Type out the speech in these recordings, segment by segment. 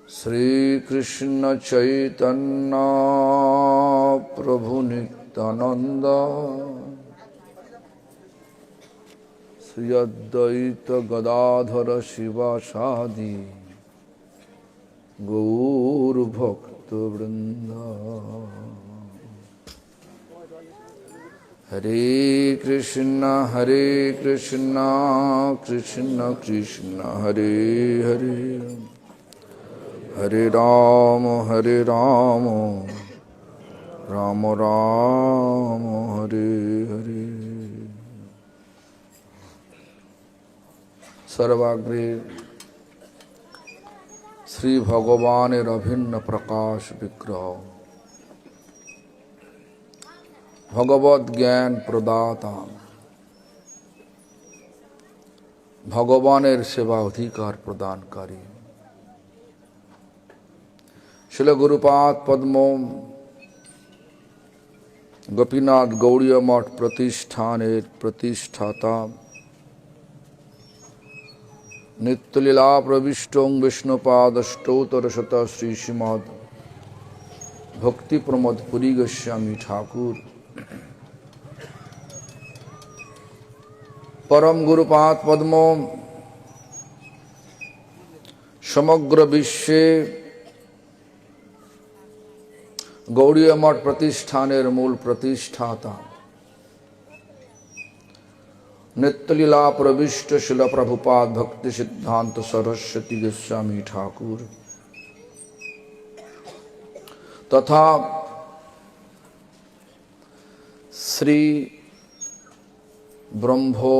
श्री कृष्ण चैतन्य प्रभु नित्यानंद श्री अद्वैत गदाधर शिवासादि गौर भक्त वृंद। हरे कृष्ण कृष्ण कृष्ण हरे हरे, हरे राम राम राम हरे हरे। सर्वाग्रे श्री भगवानेर अभिन्न प्रकाश विग्रह भगवत ज्ञान प्रदाता भगवानेर सेवा अधिकार प्रदानकारी शिल गुरुपाद पद्म गोपीनाथ गौड़ीय मठ प्रतिष्ठानेर प्रतिष्ठाता नित्यलीला प्रविष्टों विष्णुपाद स्तोत्र शत श्री श्रीमद् भक्ति प्रमोद पुरी गोस्वामी ठाकुर परम गुरुपाद पद्म समग्र विश्वे गौड़ीय मठ प्रतिष्ठानेर मूल प्रतिष्ठाता नित्यलीला प्रविष्ट शिल प्रभुपाद भक्ति सिद्धांत सरस्वती गोस्वामी ठाकुर तथा श्री ब्रह्मो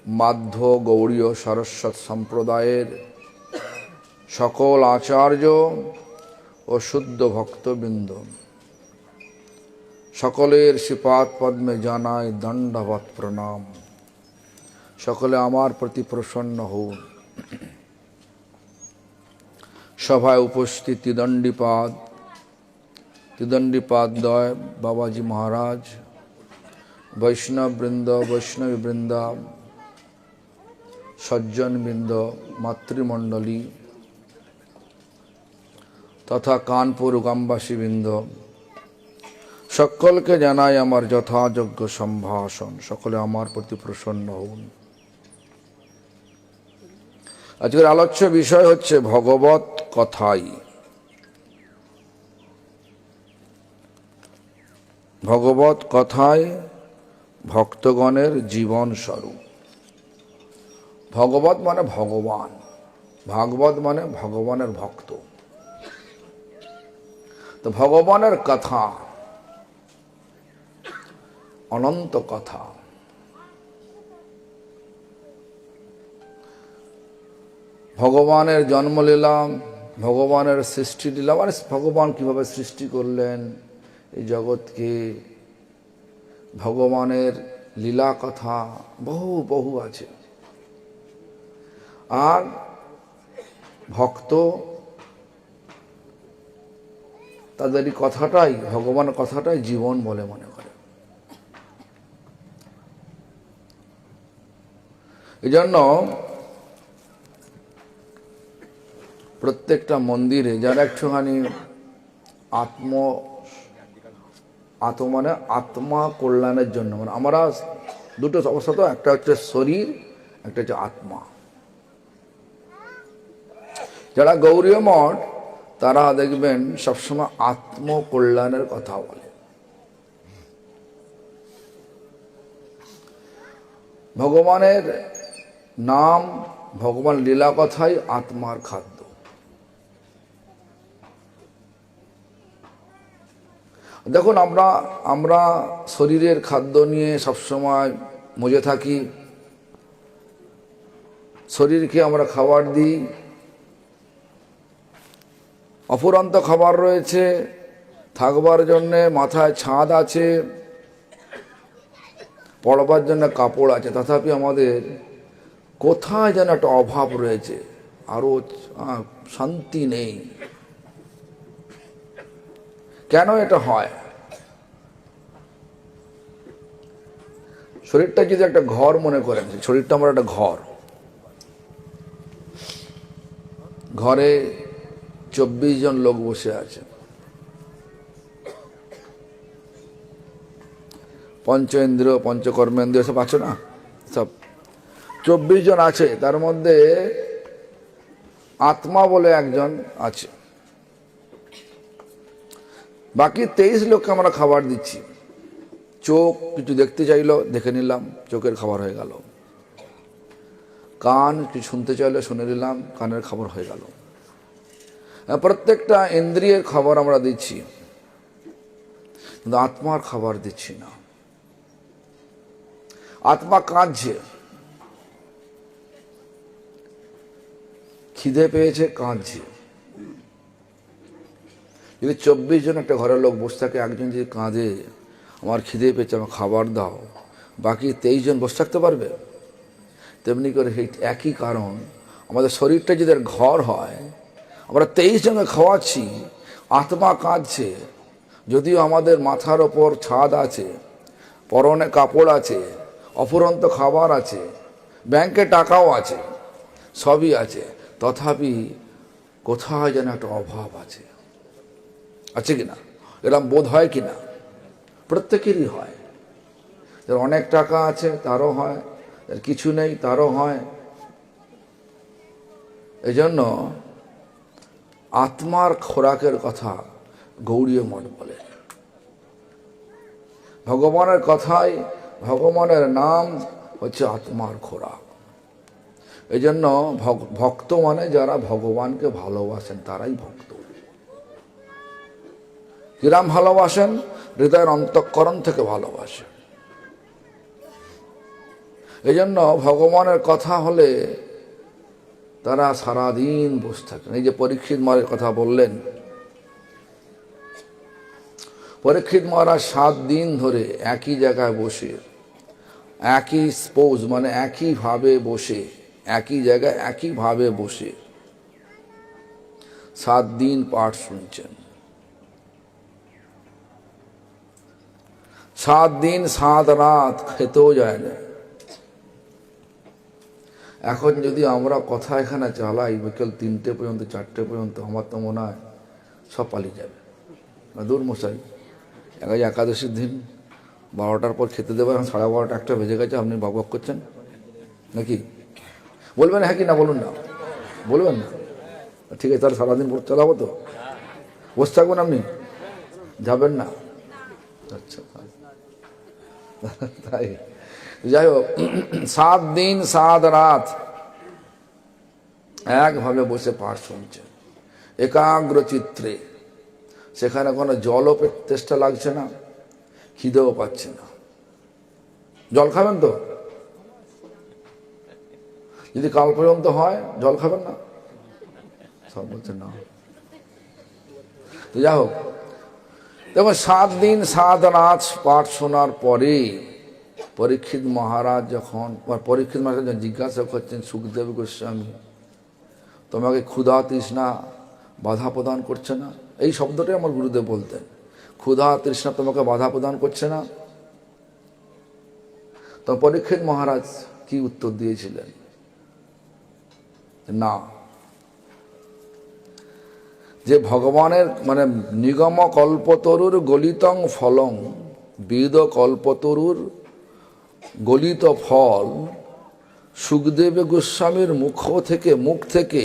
माध्व गौड़ीय सरस्वत सम्प्रदायेर सकल आचार्य और शुद्ध भक्तबिंद सकलेर श्रीपाद पद्मे जानाय दंडवत प्रणाम। सकले आमार प्रति प्रसन्न हो। सभाय उपस्थित त्रिदंडीपाद दय बाबाजी महाराज, वैष्णव वृंद, वैष्णवी वृंदा, सज्जन वृंद, मातृमंडली तथा कानपुर ग्रामवासी वृंद सकल के जानाई आमार यथायोग्य सम्भाषण। सकले आमार प्रति प्रसन्न हन। आजकेर आलोच्य विषय हच्छे भगवत कथाई। भगवत कथाय भक्तगणेर जीवन स्वरूप। भगवत माने भगवान, भागवत माने भगवानेर भक्त। तो भगवानेर कथा अनंत कथा। भगवानेर जन्मलीला, भगवानेर सृष्टि लीला, माने भगवान किभाबे सृष्टि करलेन এই জগৎকে, ভগবানের লীলা কথা বহু বহু আছে। আর ভক্ত তাদের এই কথাটাই, ভগবানের কথাটাই জীবন বলে মনে করে। এই জন্য প্রত্যেকটা মন্দিরে যারা একটুখানি মানে আত্মা কল্যাণের জন্য, মানে আমরা দুটো অবস্থা, তো একটা হচ্ছে শরীর, একটা হচ্ছে আত্মা। যারা গৌড়ীয় মঠ তারা দেখবেন সবসময় আত্মকল্যাণের কথা বলে। ভগবানের নাম, ভগবান লীলা কথাই আত্মার খাদ্য। দেখুন, আমরা শরীরের খাদ্য নিয়ে সবসময় মজে থাকি। শরীরকে আমরা খাবার দিই, অফুরন্ত খাবার রয়েছে, থাকবার জন্যে মাথায় ছাদ আছে, পড়বার জন্য কাপড় আছে, তথাপি আমাদের কোথায় যেন একটা অভাব রয়েছে, আরো শান্তি নেই। কেন এটা হয়? শরীরটা যদি একটা ঘর মনে করেন, শরীরটা আমার একটা ঘর, ঘরে 24 জন লোক বসে আছে, পঞ্চ ইন্দ্রিয় পঞ্চকর্মেন্দ্রিয় সব আছে না, সব 24 জন আছে। তার মধ্যে আত্মা বলে একজন আছে, বাকি 23 লোককে আমরা খাবার দিচ্ছি। চোখ কিছু দেখতে চাইলো, দেখে নিলাম, চোখের খাবার হয়ে গেল। কান কিছু শুনতে চাইলো, শুনে নিলাম, কানের খাবার হয়ে গেল। প্রত্যেকটা ইন্দ্রিয়ের খাবার আমরা দিচ্ছি, কিন্তু আত্মার খাবার দিচ্ছি না। আত্মা কাঁদছে, খিদে পেয়েছে, কাঁদছে। যদি 24 জন একটা ঘরের লোক বসে থাকে, একজন যদি কাঁদে আমার খিদে পেয়েছে, আমার খাবার দাও, বাকি 23 জন বসে থাকতে পারবে? তেমনি করে একই কারণ, আমাদের শরীরটা যদি ঘর হয়, আমরা 23 জনকে খাওয়াচ্ছি, আত্মা কাঁদছে। যদিও আমাদের মাথার ওপর ছাদ আছে, পরনে কাপড় আছে, অফুরন্ত খাবার আছে, ব্যাংকে টাকাও আছে, সবই আছে, তথাপি কোথায় যেন একটা অভাব আছে, আছে কিনা? এরকম বোধ হয় কিনা? প্রত্যেকেরই হয়। যার অনেক টাকা আছে তারও হয়, যার কিছু নেই তারও হয়। এই জন্য আত্মার খোরাকের কথা গৌড়ীয় মঠ বলে। ভগবানের কথাই, ভগবানের নাম হচ্ছে আত্মার খোরাক। এই জন্য ভক্ত মানে যারা ভগবানকে ভালোবাসেন তারাই ভক্ত। কিরাম ভালোবাসেন? হৃদয়ের অন্তঃকরণ থেকে ভালোবাসেন। এই জন্য ভগবানের কথা হলে তারা সারাদিন বসে থাকেন। এই যে পরীক্ষিত মহারাজের কথা বললেন, পরীক্ষিত মহারাজ 7 দিন ধরে একই জায়গায় বসে, একই স্পোজ মানে একইভাবে বসে, একই জায়গায় একইভাবে বসে 7 দিন পাঠ শুনছেন। 7 দিন 7 রাত খেতেও যায় না। এখন যদি আমরা কথা এখানে চালাই বিকেল 3টে পর্যন্ত, 4টে পর্যন্ত, আমার তো মনে হয় সব পালিয়ে যাবে। দূর মশাই, একাদশীর দিন 12টার পর খেতে দেবে, এখন 12:30 1টা বেজে গেছে, আপনি বকবক করছেন নাকি? বলবেন হ্যাঁ কি না? বলুন না, বলবেন না? ঠিক আছে, তাহলে সারাদিন পর চালাবো তো? বসে থাকবেন আপনি? যাবেন না? আচ্ছা, তাই যাই হোক, 7 দিন 7 রাত একভাবে বসে পাঠ শুনছেন একাগ্র চিত্রে। সেখানে কোনো জলও তেষ্টা লাগছে না, খিদেও পাচ্ছে না। জল খাবেন তো? যদি কাল পর্যন্ত হয় জল খাবেন না? সব বলছেন না। যাই হোক, দেখুন 7 দিন 7 রাত পাঠ শোনার পরে পরীক্ষিত মহারাজ যখন জিজ্ঞাসা করছেন, সুখদেব গোস্বামী তোমাকে ক্ষুধা তৃষ্ণা বাধা প্রদান করছে না? এই শব্দটাই আমার গুরুদেব বলতেন, ক্ষুধা তৃষ্ণা তোমাকে বাধা প্রদান করছে না? তো পরীক্ষিত মহারাজ কি উত্তর দিয়েছিলেন? না। যে ভগবানের মানে নিগম কল্পতরুর গলিতং ফলং, বেদ কল্পতরুর গলিত ফল সুখদেব গোস্বামীর মুখ থেকে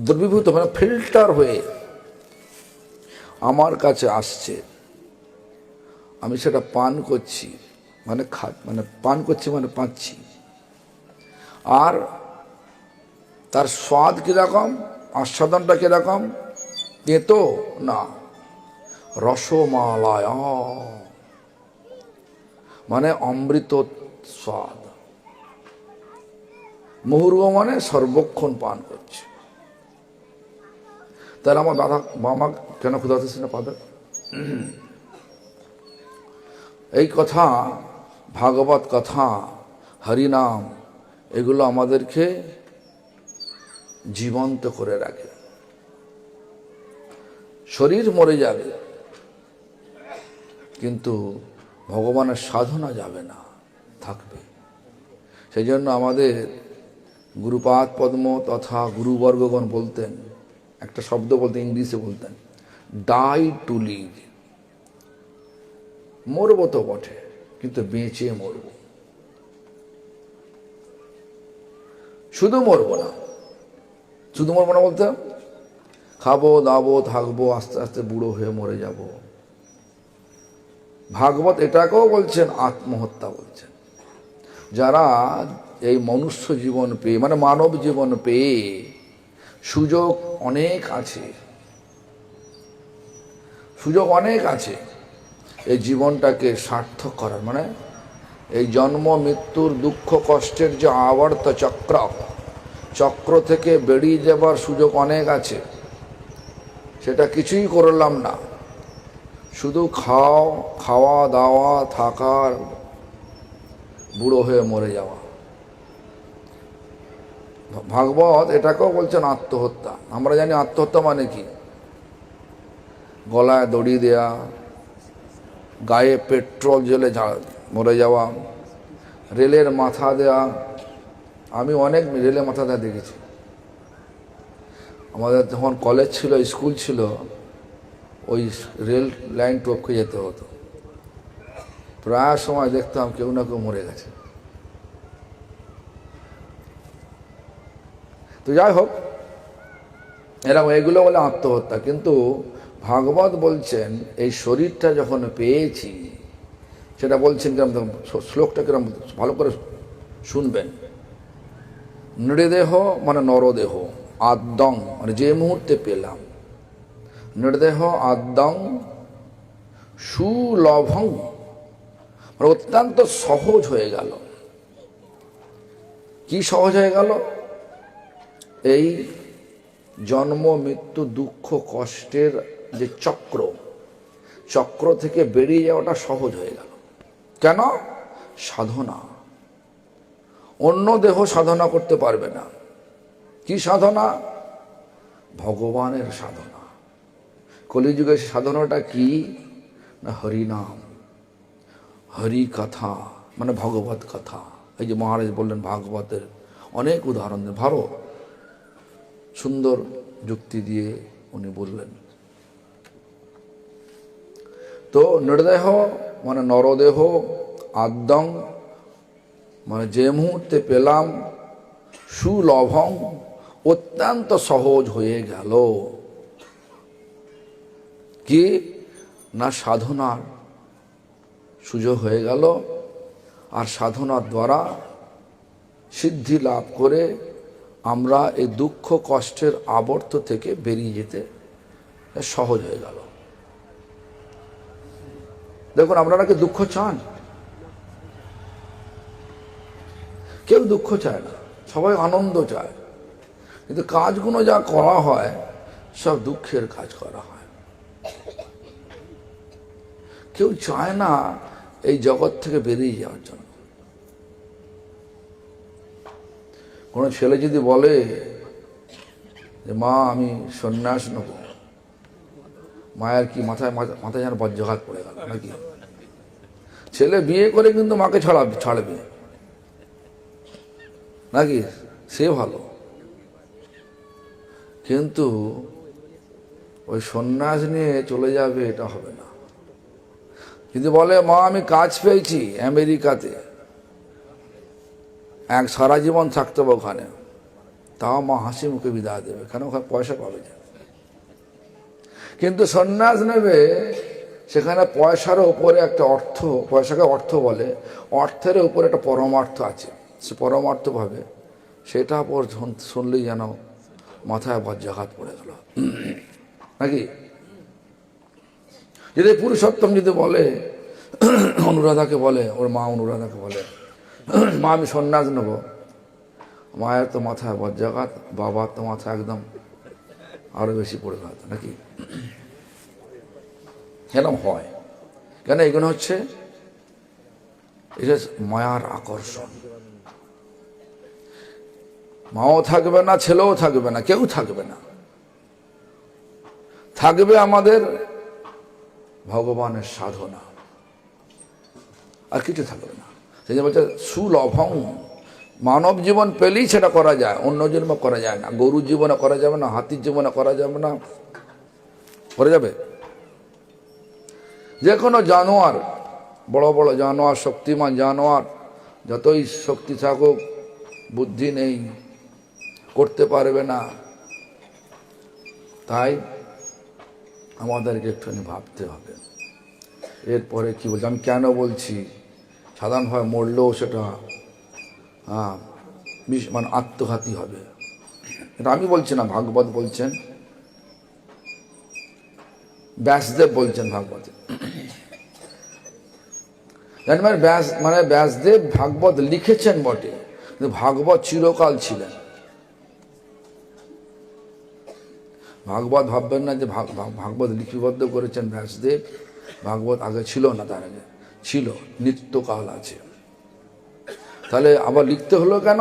দ্রবীভূত মানে ফিল্টার হয়ে আমার কাছে আসছে, আমি সেটা পান করছি, মানে পান করছি মানে পাচ্ছি। আর তার স্বাদ কিরকম, আস্বাদনটা কিরকম? তেতো না, রসমালায়, মানে অমৃত স্বাদ। মুহুর্গ মানে সর্বক্ষণ পান করছে। তাহলে আমার বাবা কেন ক্ষুধাতেছে না পাবে? এই কথা, ভাগবত কথা, হরিনাম, এগুলো আমাদেরকে জীবন্ত করে রাখে। শরীর মরে যাবে কিন্তু ভগবানের সাধনা যাবে না, থাকবে। সেই জন্য আমাদের গুরুপাদ পদ্ম তথা গুরুবর্গগণ বলতেন, একটা শব্দ বলতেন, ইংলিশে বলতেন, ডাই টু লিভ। মরব তো বটে, কিন্তু বেঁচে মরব। শুধু মরব না, শুধু মরব না বলতে খাবো দাবো থাকবো, আস্তে আস্তে বুড়ো হয়ে মরে যাব। ভাগবত এটাকেও বলছেন আত্মহত্যা বলছেন। যারা এই মনুষ্য জীবন পেয়ে, মানে মানব জীবন পেয়ে, সুযোগ অনেক আছে, সুযোগ অনেক আছে এই জীবনটাকে সার্থক করার, মানে এই জন্ম মৃত্যুর দুঃখ কষ্টের যে আবর্ত চক্র, চক্র থেকে বেরিয়ে যাবার সুযোগ অনেক আছে। সেটা কিছুই করলাম না, শুধু খাওয়া দাওয়া থাকার, বুড়ো হয়ে মরে যাওয়া। ভাগবত এটাকেও বলছেন আত্মহত্যা। আমরা জানি আত্মহত্যা মানে কি, গলায় দড়ি দেয়া, গায়ে পেট্রোল জ্বলে মরে যাওয়া, রেলের মাথা দেয়া। আমি অনেক রেলে মাথা দেওয়া দেখেছি। আমাদের যখন কলেজ ছিল, স্কুল ছিল, ওই রেল লাইন টপকে যেতে হতো। প্রায় সময় দেখতাম কেউ না কেউ মরে গেছে। তো যাই হোক, এরকম এগুলো বলে আত্মহত্যা। কিন্তু ভাগবত বলছেন এই শরীরটা যখন পেয়েছি, সেটা বলছেন কিরম, শ্লোকটা কিরম ভালো করে শুনবেন। নৃদেহ মানে নরদেহ, আদ্যং মানে যে মুহূর্তে পেলাম, নৃদেহ আদ্যং সুলভং মানে অত্যন্ত সহজ হয়ে গেল। কি সহজ হয়ে গেল? এই জন্ম মৃত্যু দুঃখ কষ্টের যে চক্র, চক্র থেকে বেরিয়ে যাওয়াটা সহজ হয়ে গেল। কেন? সাধনা। অন্য দেহ সাধনা করতে পারবে না। কি সাধনা? ভগবানের সাধনা। কলিযুগের সাধনাটা কি না? হরিনাম, হরি কথা, মানে ভগবত কথা। এই যে মহারাজ বললেন ভাগবতের অনেক উদাহরণ দেন, ভালো সুন্দর যুক্তি দিয়ে উনি বললেন। তো নৃদেহ মানে নরদেহ, আদ্যং মানে যে মুহূর্তে পেলাম, সুলভং অত্যন্ত সহজ হয়ে গেল। কি না? সাধনার সুযোগ হয়ে গেল। আর সাধনার দ্বারা সিদ্ধি লাভ করে আমরা এই দুঃখ কষ্টের আবর্ত থেকে বেরিয়ে যেতে সহজ হয়ে গেল। দেখুন, আপনারা কি দুঃখ চান? কেউ দুঃখ চায় না, সবাই আনন্দ চায়। কিন্তু কাজগুলো যা করা হয় সব দুঃখের কাজ করা হয়। কেউ চায় না এই জগৎ থেকে বেরিয়ে যাওয়ার জন্য। কোনো ছেলে যদি বলে যে মা আমি সন্ন্যাস নেব, মায়ের কি মাথায় মাথায় যেন বজ্রঘাত পড়ে গেল নাকি? ছেলে বিয়ে করে কিন্তু মাকে ছাড়বে নাকি? সে ভালো, কিন্তু ওই সন্ন্যাস নিয়ে চলে যাবে এটা হবে না। যদি বলে মা আমি কাজ পেয়েছি আমেরিকাতে, সারা জীবন থাকতে হবে ওখানে, তাও মা হাসি মুখে বিদায় দেবে, কেন? ওখানে পয়সা পাবে না। কিন্তু সন্ন্যাস নেবে, সেখানে পয়সার উপরে একটা অর্থ, পয়সাকে অর্থ বলে, অর্থের উপরে একটা পরমার্থ আছে। সে পরমার্থ ভাবে, সেটা পর শুনলেই যেন মাথায় বজ্রাঘাত পড়ে গেল নাকি? যদি পুরুষোত্তম যদি বলে, অনুরাধাকে বলে, ওর মা অনুরাধাকে বলে মা আমি সন্ন্যাস নেব, মায়ের তো মাথায় বজ্রাঘাত, বাবার তো মাথা একদম আরো বেশি পড়ে গেল নাকি? এরকম হয় কেন? এগুলো হচ্ছে এটা মায়ার আকর্ষণ। মাও থাকবে না, ছেলেও থাকবে না, কেউ থাকবে না। থাকবে আমাদের ভগবানের সাধনা, আর কিছু থাকবে না। সেই জন্য বলছে সুলভং, মানব জীবন পেলেই সেটা করা যায়, অন্য জন্ম করা যায় না। গরুর জীবনে করা যাবে না, হাতির জীবনে করা যাবে না, করা যাবে? যে কোনো জানোয়ার, বড় বড় জানোয়ার, শক্তিমান জানোয়ার, যতই শক্তি থাকুক, বুদ্ধি নেই, করতে পারবে না। তাই আমাদেরকে একটুখানি ভাবতে হবে। এরপরে কি বলছি, আমি কেন বলছি, সাধারণভাবে মরলেও সেটা মানে আত্মঘাতী হবে, এটা আমি বলছি না, ভাগবত বলছেন, ব্যাসদেব বলছেন ভাগবতে। মানে ব্যাসদেব ভাগবত লিখেছেন বটে, কিন্তু ভাগবত চিরকাল ছিলেন। ভাগবত ভাববেন না যে ভাগবত লিপিবদ্ধ করেছেন ব্যাসদেব, ভাগবত আগে ছিল না, তার আগে ছিল, নিত্যকাল আছে। তাহলে আবার লিখতে হলো কেন?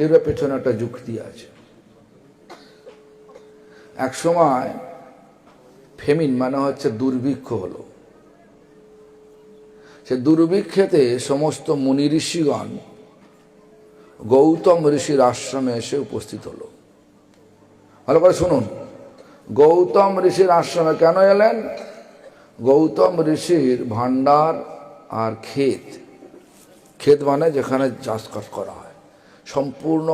এর পেছনে একটা যুক্তি আছে। এক সময় ফেমিন মানে হচ্ছে দুর্ভিক্ষ হলো। সে দুর্ভিক্ষেতে সমস্ত মুনি ঋষিগণ গৌতম ঋষির আশ্রমে এসে উপস্থিত হলো। ভালো করে শুনুন, গৌতম ঋষির আশ্রমে কেন এলেন? গৌতম ঋষির ভান্ডার আর ক্ষেত, ক্ষেত মানে যেখানে চাষ করা হয়, সম্পূর্ণ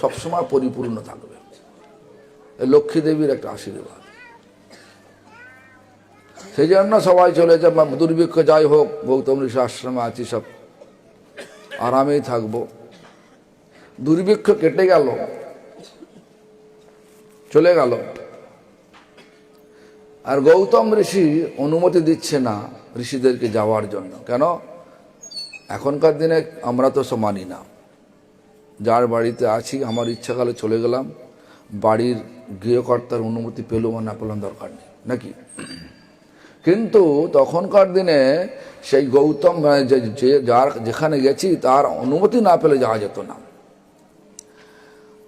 সবসময় পরিপূর্ণ থাকবে। লক্ষ্মী দেবীর একটা আশীর্বাদ। সেই জন্য সবাই চলে যায়, দুর্ভিক্ষ যাই হোক, গৌতম ঋষি আশ্রমে আছি, সব আরামেই থাকবো। দুর্ভিক্ষ কেটে গেল, চলে গেল, আর গৌতম ঋষি অনুমতি দিচ্ছে না ঋষিদেরকে যাওয়ার জন্য। কেন? এখনকার দিনে আমরা তো সব মানি না, যার বাড়িতে আছি আমার ইচ্ছাকালে চলে গেলাম, বাড়ির গৃহকর্তার অনুমতি পেলো বা না পেলাম দরকার নেই, নাকি? কিন্তু তখনকার দিনে সেই গৌতম যার যেখানে গেছি তার অনুমতি না পেলে যাওয়া যেত না।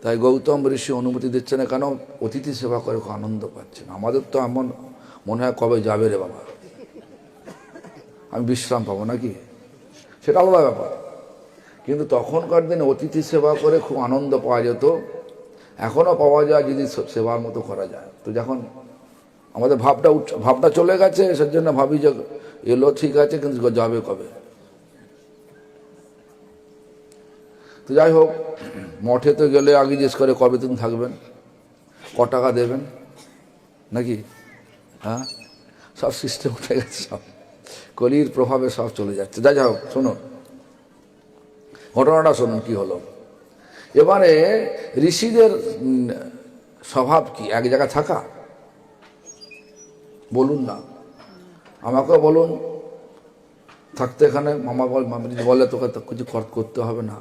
তাই গৌতম ঋষি অনুমতি দিচ্ছে না, কেন? অতিথি সেবা করে খুব আনন্দ পাচ্ছেন। আমাদের তো এমন মনে হয় কবে যাবে রে বাবা, আমি বিশ্রাম পাবো নাকি, সেটা আলাদা ব্যাপার। কিন্তু তখনকার দিনে অতিথি সেবা করে খুব আনন্দ পাওয়া যেত, এখনও পাওয়া যায় যদি সেবার মতো করা যায়। তো যখন আমাদের ভাবটা চলে গেছে, সেজন্য ভাবি যে এলো ঠিক আছে, কিন্তু যাবে কবে। তো যাই হোক, মঠে তো গেলে আগে জিজ্ঞেস করে কবে দিন থাকবেন, ক টাকা দেবেন, নাকি? হ্যাঁ, সব সিস্টেম উঠে গেছে, সব কলির প্রভাবে সব চলে যাচ্ছে। যাই হোক, শুনুন ঘটনাটা, শুনুন কি হলো। এবারে ঋষিদের স্বভাব কি এক জায়গায় থাকা? বলুন না, আমাকেও বলুন, থাকতে এখানে মামা বলে তোকে তো কিছু করতে হবে না,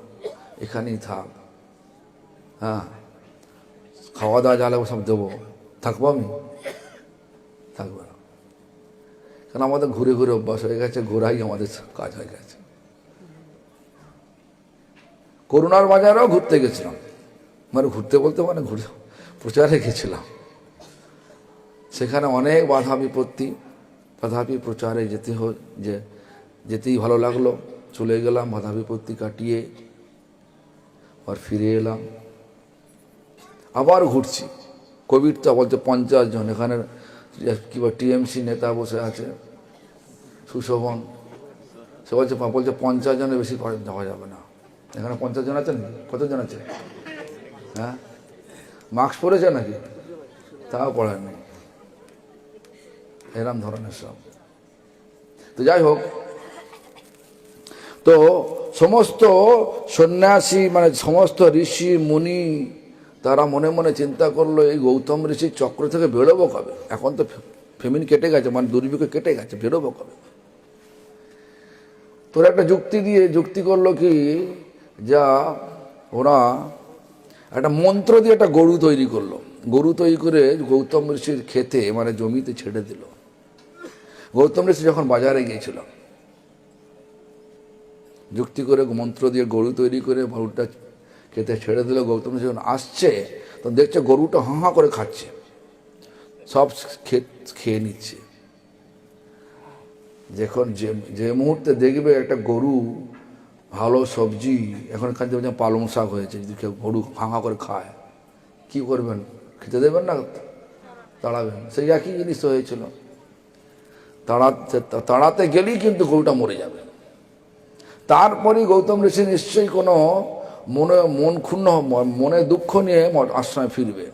এখানেই থাক, হ্যাঁ, খাওয়া দাওয়া জ্বালাবো সব দেবো, থাকবো আমি? থাকবো না, কারণ আমাদের ঘুরে ঘুরে অভ্যাস হয়ে গেছে, ঘোরাই আমাদের কাজ হয়ে গেছে। করুণার বাজারেও ঘুরতে গেছিলাম, মানে ঘুরতে বলতে মানে ঘুরে প্রচারে গেছিলাম, সেখানে অনেক বাধা বিপত্তি, তথাপি প্রচারে যেতেই ভালো লাগলো, চলে গেলাম, বাধা বিপত্তি কাটিয়ে আর ফিরে এলাম। আবার ঘুরছি, কোভিডটা বলছে 50 জন, এখানে কি বল টিএমসি নেতা বসে আছে সুশোভন, সে বলছে 50 জনের বেশি যাওয়া যাবে না। এখানে 50 জন আছেন? কতজন আছে? হ্যাঁ, মাস্ক পরেছে নাকি? তাও পড়েননি, এরম ধরনের সব। তো যাই হোক, তো সমস্ত সন্ন্যাসী মানে সমস্ত ঋষি মুনি তারা মনে মনে চিন্তা করলো, এই গৌতম ঋষির চক্র থেকে বেরোবো কবে? এখন তো ফেমিন কেটে গেছে, মানে দুর্ভিক্ষ কেটে গেছে, বেরোবো কবে? তোরা একটা যুক্তি করলো কি, যা ওরা একটা মন্ত্র দিয়ে একটা গরু তৈরি করলো, গরু তৈরি করে গৌতম ঋষির খেতে মানে জমিতে ছেড়ে দিল। গৌতম ঋষি যখন বাজারে গিয়েছিল, যুক্তি করে মন্ত্র দিয়ে গরু তৈরি করে গরুটা খেতে ছেড়ে দিল। গৌতম ঋষি যখন আসছে তখন দেখছে গরুটা হাঁ হাঁ করে খাচ্ছে, সব খেয়ে নিচ্ছে। যখন যে মুহূর্তে দেখবে একটা গরু ভালো সবজি, এখনকার দিনে পালং শাক হয়েছে, যদি কেউ গরু ভাঙা করে খায় কি করবেন? খেতে দেবেন না, তাড়াবেন। সেই একই জিনিস তো হয়েছিল, তাড়াতে গেলেই কিন্তু গরুটা মরে যাবে। তারপরেই গৌতম ঋষি নিশ্চয়ই কোনো মন ক্ষুণ্ণ, মনে দুঃখ নিয়ে আশ্রমে ফিরবে।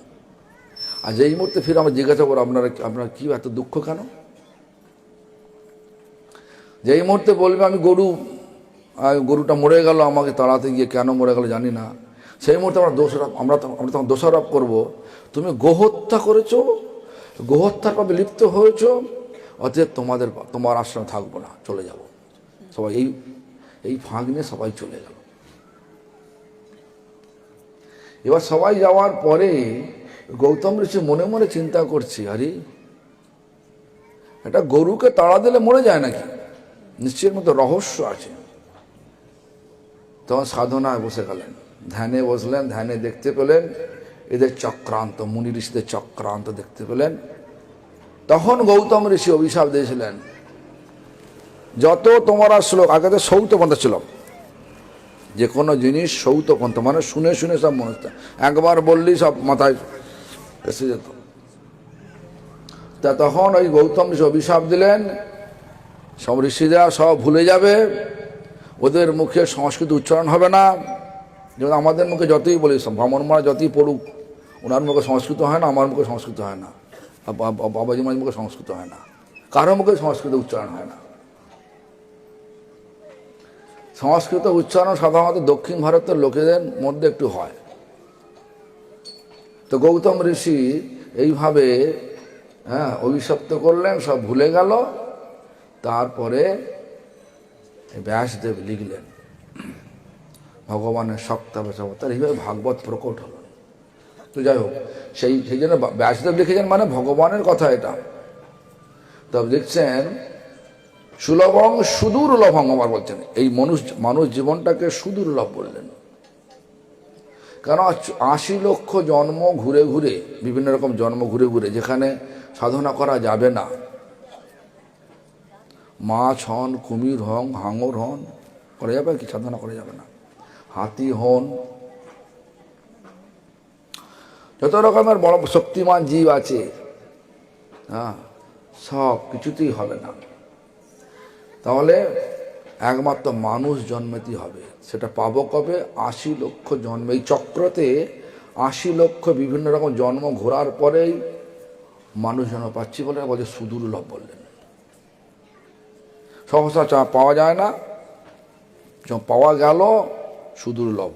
আর যেই মুহূর্তে ফিরে আমরা জিজ্ঞাসা করবো আপনার কি এত দুঃখ কেন? যেই মুহূর্তে বলবে আমি গরুটা মরে গেল, আমাকে তাড়াতে গিয়ে কেন মরে গেল জানি না, সেই মুহূর্তে আমরা তখন দোষারোপ করবো, তুমি গোহত্যা করেছো, গোহত্যার পাবে লিপ্ত হয়েছো, অতএব তোমার আশ্রমে থাকবো না, চলে যাব। সবাই এই ফাঁক নিয়ে সবাই চলে গেল। এবার সবাই যাওয়ার পরে গৌতম ঋষি মনে মনে চিন্তা করছে, আরে এটা গরুকে তাড়া দিলে মরে যায় নাকি? নিশ্চয়ের মতো রহস্য আছে। তখন সাধনায় বসে গেলেন, ধ্যানে বসলেন, ধ্যানে দেখতে পেলেন এদের চক্রান্ত, মুনি ঋষিদের চক্রান্ত দেখতে পেলেন। তখন গৌতম ঋষি অভিশাপ দিয়েছিলেন, যত তোমরা শ্লোক, আগে তো সৌত পন্থা ছিল, যে কোনো জিনিস সৌত পন্থা, মানে শুনে শুনে সব মনে হচ্ছে, একবার বললি সব মাথায় এসে যেত। তা তখন ওই গৌতম ঋষি অভিশাপ দিলেন, সব ঋষিরা সব ভুলে যাবে, ওদের মুখে সংস্কৃত উচ্চারণ হবে না। যেমন আমাদের মুখে যতই বলি, ব্রাহ্মণরা যতই পড়ুক, ওনার মুখে সংস্কৃত হয় না, আমার মুখে সংস্কৃত হয় না, বাবাজি মার মুখে সংস্কৃত হয় না, কারো মুখে সংস্কৃত উচ্চারণ হয় না। সংস্কৃত উচ্চারণ সাধারণত দক্ষিণ ভারতের লোকেদের মধ্যে একটু হয়। তো গৌতম ঋষি এইভাবে অভিশপ্ত করলেন, সব ভুলে গেল। তারপরে ব্যাসদেব লিখলেন ভগবানের সপ্তাবতার, এইভাবে ভাগবত প্রকট হল। তো যাই হোক, সেই জন্য ব্যাসদেব লিখেছেন, মানে ভগবানের কথা এটা। তবে লিখছেন সুলভং সুদূর্লভং, আমার বলছেন এই মানুষ জীবনটাকে সুদূর্লভ বললেন। কেন? 80 লক্ষ জন্ম ঘুরে ঘুরে, বিভিন্ন রকম জন্ম ঘুরে ঘুরে, যেখানে সাধনা করা যাবে না, মাছ হন, কুমির হন, হাঙর হন, করা যাবে কি? সাধনা করা যাবে না। হাতি হন, যত রকমের বড় শক্তিমান জীব আছে, সব কিছুতেই হবে না। তাহলে একমাত্র মানুষ জন্মেতেই হবে। সেটা পাবো কবে? 80 লক্ষ জন্ম। এই চক্রতে 80 লক্ষ বিভিন্ন রকম জন্ম ঘোরার পরেই মানুষ জন্ম পাচ্ছি বলে বলছে সুদূর্লভ বললেন। সহসা পাওয়া যায় না, যখন পাওয়া গেল সুদূর্লভ।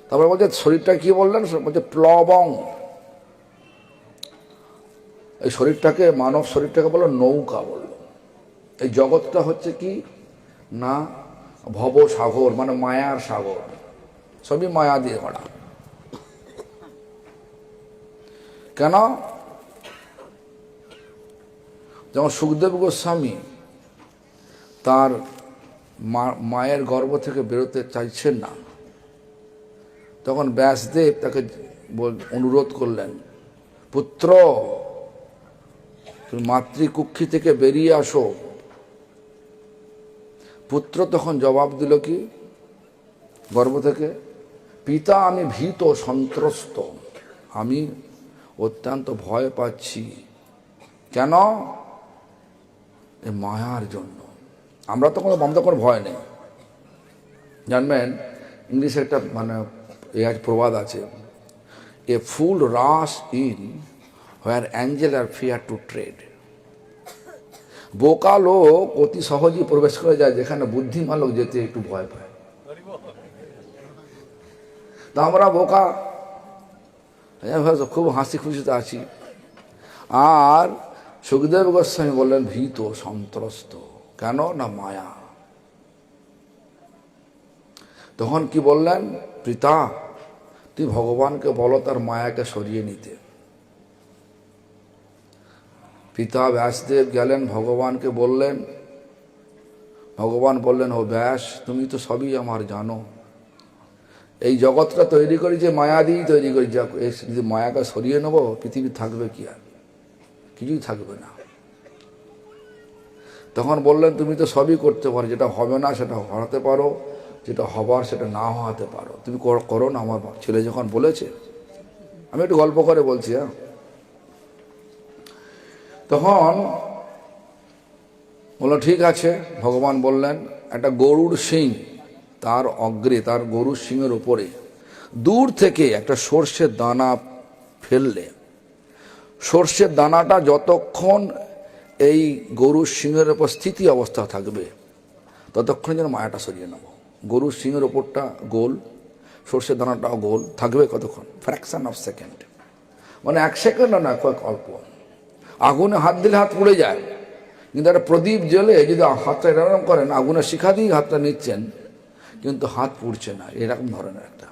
তারপরে বলছে শরীরটা কি বললেন? বলছে প্লবং। এই শরীরটাকে, মানব শরীরটাকে বলল নৌকা বলল। এই জগৎটা হচ্ছে কি না ভব সাগর, মানে মায়ার সাগর, সবই মায়া দিয়ে গড়া। কেন? যেমন সুখদেব গোস্বামী তার মায়ের গর্ভ থেকে বেরোতে চাইছেন না, তখন ব্যাসদেব তাকে অনুরোধ করলেন, পুত্র তুমি মাতৃকুক্ষি থেকে বেরিয়ে আসো। পুত্র তখন জবাব দিল কি গর্ভ থেকে, পিতা আমি ভীত সন্ত্রস্ত, আমি অত্যন্ত ভয় পাচ্ছি। কেন? এ মায়ার জন্য। আমরা তো কোনো ভয় নেই। জানবেন ইংলিশে একটা মানে প্রবাদ আছে, a fool rush in where angel are fear to tread. বোকা লোক অতি সহজেই প্রবেশ করে যায় যেখানে বুদ্ধিমান লোক যেতে একটু ভয় পায়। তা আমরা বোকা, খুব হাসি খুশিতে আছি। আর সুখদেব গোস্বামী বললেন ভীত সন্ত্রস্ত। কেন? না মায়া। তখন কি বললেন? পিতা তুই ভগবানকে বলো তার মায়াকে সরিয়ে নিতে। পিতা ব্যাসদেব গেলেন ভগবানকে বললেন। ভগবান বললেন, ও ব্যাস, তুমি তো সবই আমার জানো। এই জগৎটা তৈরি করি যে মায়া দিয়েই তৈরি করি, যদি মায়াকে সরিয়ে নেবো পৃথিবী থাকবে কি? আর কিছুই থাকবে না। তখন বললেন তুমি তো সবই করতে পারো, যেটা হবে না সেটা হওয়াতে পারো, যেটা হবার সেটা না হওয়াতে পারো, তুমি করো না। আমার ছেলে যখন বলেছে, আমি একটু গল্প করে বলছি, হ্যাঁ, তখন বললো ঠিক আছে। ভগবান বললেন একটা গরুর শিং, তার অগ্রে, তার গরুর শিংয়ের ওপরে দূর থেকে একটা সর্ষের দানা ফেললে, সর্ষের দানাটা যতক্ষণ এই গরুর শিংয়ের ওপর স্থিতি অবস্থা থাকবে ততক্ষণ যেন মায়াটা সরিয়ে নেব। গরুর শিংয়ের ওপরটা গোল, সর্ষের দানাটাও গোল থাকবে কতক্ষণ? ফ্র্যাকশন অফ সেকেন্ড, মানে 1 সেকেন্ডও না, কয়েক অল্প। আগুনে হাত দিলে হাত পুড়ে যায়, কিন্তু একটা প্রদীপ জ্বলে যদি হাতটা এরকম করেন, আগুনের শিখা দিয়ে হাতটা নিচ্ছেন কিন্তু হাত পুড়ছে না, এরকম ধরনের একটা।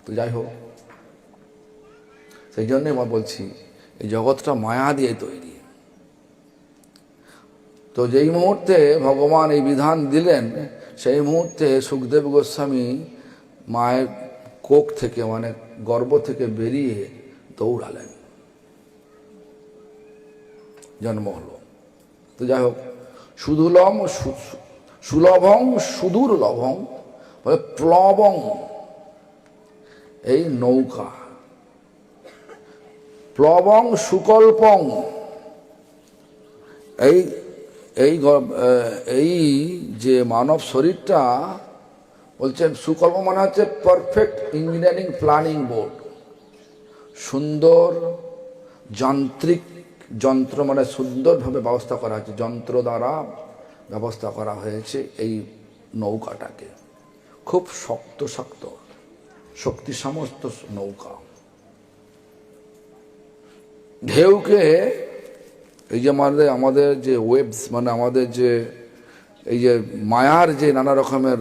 তো যাই হোক, সেই জন্যই আমি বলছি এই জগৎটা মায়া দিয়ে তৈরি। তো যেই মুহূর্তে ভগবান এই বিধান দিলেন, সেই মুহূর্তে সুখদেব গোস্বামী মায়ের কোখ থেকে, মানে গর্ভ থেকে বেরিয়ে দৌড়ালেন, জন্ম হলো। তো যাই হোক, সুদুলম সুলভং সুদুর্লভং বলে প্লবং, এই নৌকা, প্লবং সুকল্পং, এই এই এই যে মানব শরীরটা বলছেন সুকল্প মানে হচ্ছে পারফেক্ট ইঞ্জিনিয়ারিং প্ল্যানিং বোর্ড, সুন্দর যান্ত্রিক যন্ত্র, মানে সুন্দরভাবে ব্যবস্থা করা হয়েছে, যন্ত্র দ্বারা ব্যবস্থা করা হয়েছে এই নৌকাটাকে। খুব শক্ত শক্ত শক্তি সমস্ত নৌকা। ঢেউকে, এই যে আমাদের যে ওয়েবস, মানে আমাদের যে এই যে মায়ার যে নানা রকমের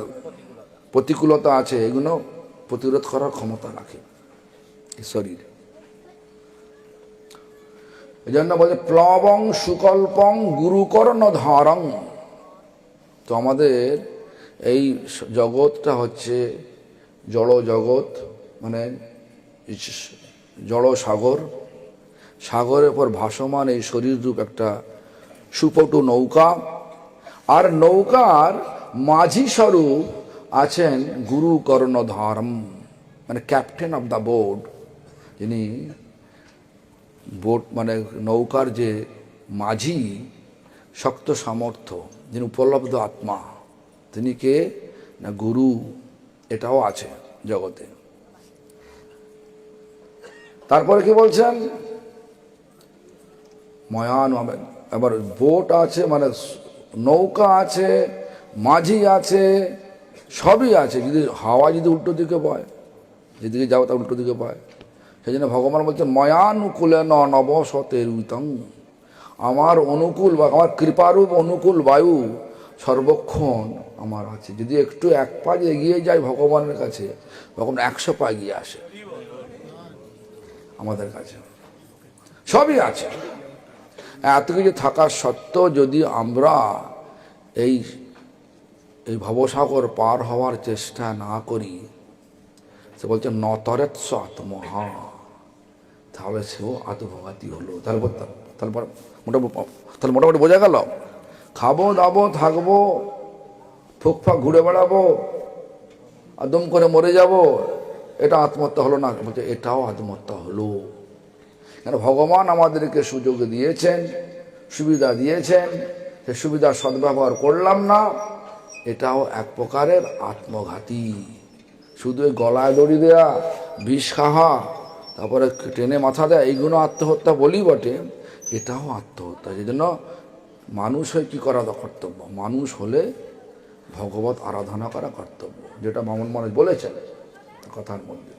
প্রতিকূলতা আছে, এগুলো প্রতিরোধ করার ক্ষমতা রাখে এই শরীর। এই জন্য বলছে প্লবং সুকল্পং গুরুকর্ণ ধারং। তো আমাদের এই জগৎটা হচ্ছে জড় জগৎ, মানে জড় সাগর, সাগরের উপর ভাসমান এই শরীররূপ একটা সুপটু নৌকা। আর নৌকার মাঝি স্বরূপ আছেন গুরু কর্ণধারম, মানে ক্যাপ্টেন অফ দ্য বোট, যিনি বোট মানে নৌকার যে মাঝি, শক্ত সামর্থ্য, যিনি উপলব্ধ আত্মা, তিনি কে না গুরু। এটাও আছে জগতে। তারপরে কি বলছেন? ময়ান, আবার বোট আছে, মানে নৌকা আছে, মাঝি আছে, সবই আছে। যদি হাওয়া যদি উল্টো দিকে বয়, যেদিকে যাও তা উল্টো দিকে বয়, সেই জন্য ভগবান বলছেন ময়ানুকূলে নবসতের উতং, আমার অনুকূল বা আমার কৃপারূপ অনুকূল বায়ু সর্বক্ষণ আমার আছে। যদি একটু 1 পা এগিয়ে যায় ভগবানের কাছে, তখন 100 পা এগিয়ে আসে আমাদের কাছে। সবই আছে। এত কিছু থাকা সত্ত্বেও যদি আমরা এই এই ভবসাগর পার হওয়ার চেষ্টা না করি, সে বলছে নতরেৎস আত্মহা, তাহলে সেও আত্মভোগাতি হলো। তারপর মোটামুটি বোঝা গেল, খাবো দাবো থাকবো, ফুকফাক ঘুরে বেড়াবো, আদম করে মরে যাব, এটা আত্মহত্যা হলো না? বলছে এটাও আত্মহত্যা হলো। কেন? ভগবান আমাদেরকে সুযোগ দিয়েছেন, সুবিধা দিয়েছেন, সে সুবিধার সদ্ব্যবহার করলাম না, এটাও এক প্রকারের আত্মঘাতী। শুধু গলায় দড়ি দেয়া, বিষ খাওয়া, তারপরে টেনে মাথা দেয়া, এইগুলো আত্মহত্যা বলি বটে, এটাও আত্মহত্যা। সেই জন্য মানুষ হয়ে কী করা কর্তব্য? মানুষ হলে ভগবত আরাধনা করা কর্তব্য, যেটা বামন মানুষ বলেছেন কথার মধ্যে,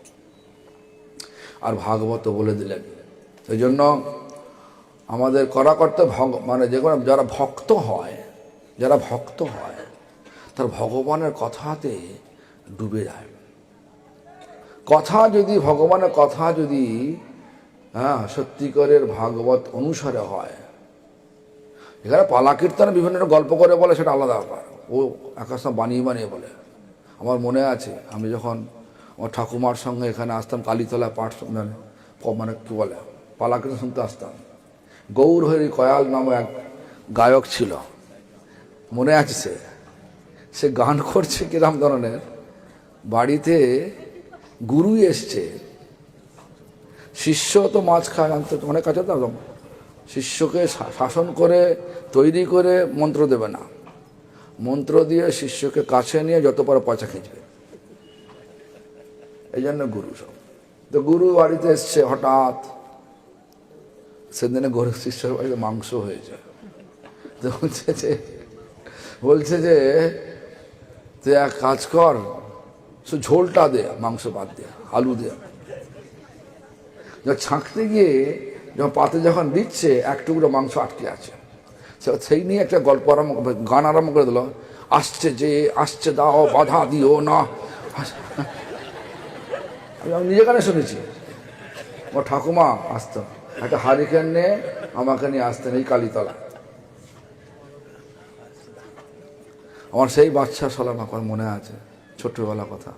আর ভাগবত বলে দিলেন। সেই জন্য আমাদের করা কর্তব্য, মানে যে কোনো যারা ভক্ত হয়, তার ভগবানের কথাতে ডুবে যায়। কথা যদি ভগবানের কথা যদি সত্যিকারের ভাগবত অনুসারে হয়, এখানে পালা কীর্তনে বিভিন্ন গল্প করে বলে, সেটা আলাদা ব্যাপার, ও একাশা বানিয়ে বানিয়ে বলে। আমার মনে আছে আমি যখন আমার ঠাকুমার সঙ্গে এখানে আসতাম, কালীতলা পাঠ, মানে কী বলে, পালা কীর্তন শুনতে আসতাম। গৌর হরি কয়াল নামে এক গায়ক ছিল, মনে আছে সে গান করছে কিরম ধরনের, বাড়িতে গুরু এসছে, শিষ্য তো মাছ খায়, জানতো অনেক কাছে তো, শিষ্যকে শাসন করে তৈরি করে মন্ত্র দেবে না, মন্ত্র দিয়ে শিষ্যকে কাছে নিয়ে যত পারে পয়সা খিঁচবে, এই জন্য গুরু সব। তো গুরু বাড়িতে এসছে হঠাৎ, সেদিনে গরু শিষ্যের বাড়িতে মাংস হয়েছে, তো বলছে যে তুই এক কাজ কর, সে ঝোলটা দে, মাংস বাদ দে, আলু দে। যখন ছাঁকতে গিয়ে যখন পাতে যখন দিচ্ছে এক টুকরো মাংস আটকে আছে, সেই নিয়ে একটা গল্প আরম্ভ, গান আরম্ভ করে দিল, আসছে যে আসছে দাও বাধা দিও না। আমি নিজে গানে শুনেছি, ও ঠাকুমা আসতো একটা হারিকেন নিয়ে আমাকে নিয়ে আসতেন এই কালীতলা। আমার সেই বাচ্চা সালাম আমার মনে আছে, ছোট্টবেলা কথা,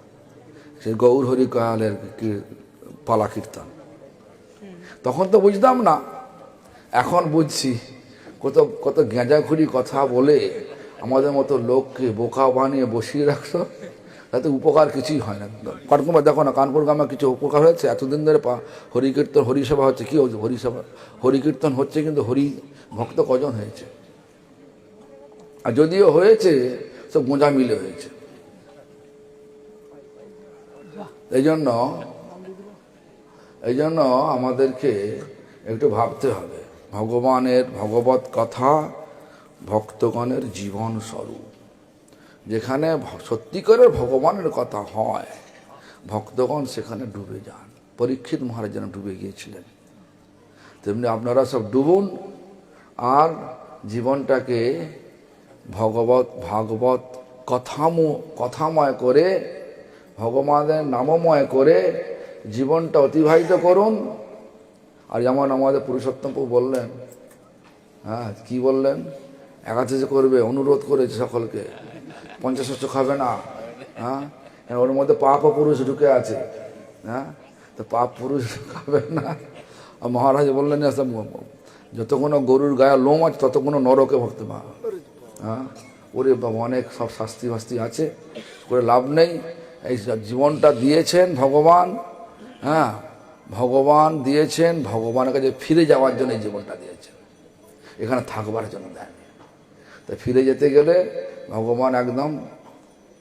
সেই গৌর হরি কয়ালের পালা কীর্তন। তখন তো বুঝতাম না, এখন বুঝছি। কত কত গেঁজাখুরি কথা বলে আমাদের মতো লোককে বোকা বানিয়ে বসিয়ে রাখছো, তাতে উপকার কিছুই হয় না। কানপুর দেখো না, কানপুর গ্রামে কিছু উপকার হয়েছে? এতদিন ধরে হরিকীর্তন হরিসভা হচ্ছে, কি হচ্ছে হরিসভা, হরিকীর্তন হচ্ছে, কিন্তু হরি ভক্ত কজন হয়েছে? আর যদিও হয়েছে সব গোঁজা মিলে হয়েছে। এই জন্য আমাদেরকে একটু ভাবতে হবে, ভগবানের ভগবত কথা ভক্তগণের জীবন স্বরূপ। যেখানে সত্যিকারের ভগবানের কথা হয়, ভক্তগণ সেখানে ডুবে যান। পরীক্ষিত মহারাজ যেন ডুবে গিয়েছিলেন, তেমনি আপনারা সব ডুবুন আর জীবনটাকে ভাগবত কথাময় করে, ভগবানের নামময় করে জীবনটা অতিবাহিত করুন। আর যেমন আমাদের পুরুষোত্তম প্রভু বললেন, হ্যাঁ কি বললেন, একাদশী করবে, অনুরোধ করেছে সকলকে, পঞ্চাশস্য খাবে না, হ্যাঁ ওর মধ্যে পাপ ও পুরুষ ঢুকে আছে, হ্যাঁ তো পাপ পুরুষ খাবে না। আর মহারাজ বললেন যতক্ষণ গরুর গায়ে লোম আছে ততক্ষণ নরকে ভক্তি পা, হ্যাঁ ওরে বাবা অনেক সব শাস্তি ফাস্তি আছে, করে লাভ নেই। এই জীবনটা দিয়েছেন ভগবান, হ্যাঁ ভগবান দিয়েছেন, ভগবানের কাছে ফিরে যাওয়ার জন্য এই জীবনটা দিয়েছেন, এখানে থাকবার জন্য দেন। তাই ফিরে যেতে গেলে ভগবান একদম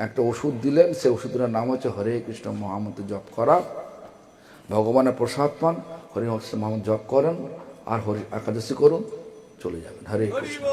একটা ওষুধ দিলেন, সেই ওষুধটার নাম হচ্ছে হরে কৃষ্ণ মহামন্ত্র জপ করা। ভগবানের প্রসাদ পান, হরে কৃষ্ণ মহামন্ত্র জপ করেন আর হরি একাদশী করুন, চলে যাবেন। হরে কৃষ্ণ।